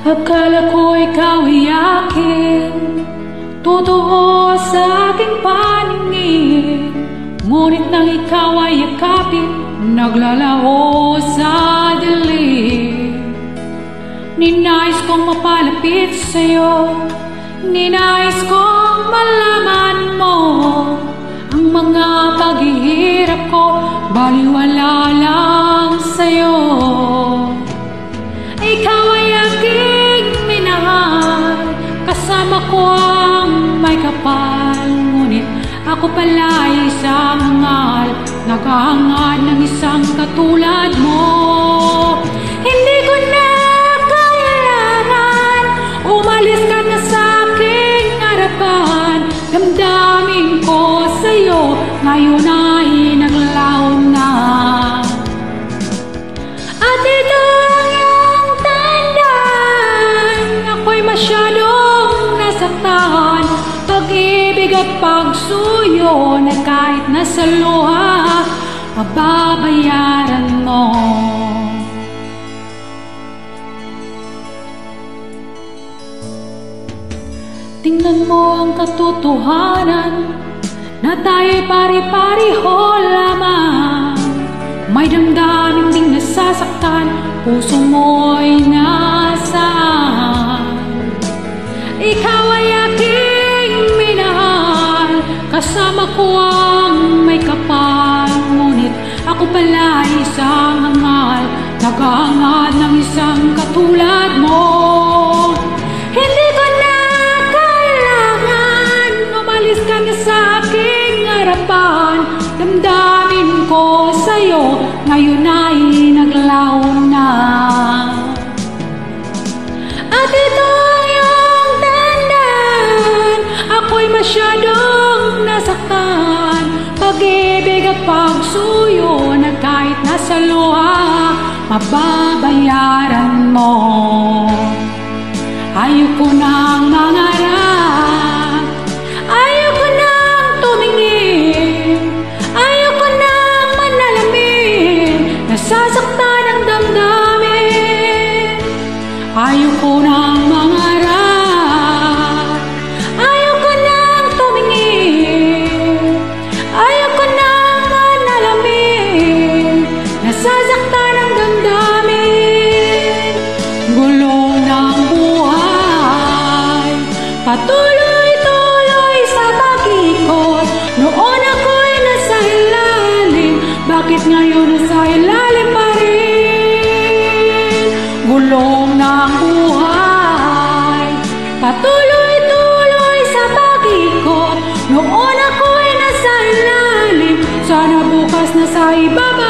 Akala ko ikaw ay akin, totoo sa aking paningin. Ngunit nang ikaw ay yakapin, naglalaho sa dilim. Ninais kong mapalapit sa'yo, ninais kong malaman mo ang mga paghihirap ko, baliwala lang sa'yo. Ikaw ay aking minahal, kasama ko ang may kapal. Ngunit ako pala ay isang hangal, naghahangad ng isang katulad mo. Hindi ko na kailangan, umalis ka na sa aking harapan. Damdamin ko sa'yo, ngayon ay naglaho na. At ito ang iyong tandaan, ako'y masyadong nasaktan. Pag-ibig at pagsuyo na kahit nasa luha, mababayaran mo. Tingnan mo ang katotohanan na tayo'y pari-pariho lamang. May damdamin ding nasasaktan, puso mo'y nasaan. Ikaw ay aking minahal, kasama ko ang may kapal. Ngunit ako pala ay isang hangal, naghahangad ng isang katulad mo. Hindi ko na kailangan, umalis ka na sa aking harapan. Damdamin ko sa'yo, ngayon ay naglaho na. At ito ang iyong tandaan, ako'y masyadong nasaktan. Pag-ibig at pagsuyo na kahit nasa luha, mababayaran mo. Ayoko nang mangarap, ayoko nang tumingin, ayoko nang manalamin, nasasaktan ang damdamin. Ayoko nang mangarap, ayoko nang tumingin, ayoko nang manalamin, nasasaktan ang damdamin. Gulo ng buhay, patuloy-tuloy sa pag-ikot. Noon ako'y nasa ilalim, bakit ngayon nasa ilalim pa rin? Gulong ng buhay, patuloy-tuloy sa pag-ikot. Noon ako'y nasa ilalim, sana bukas nasa ibaba.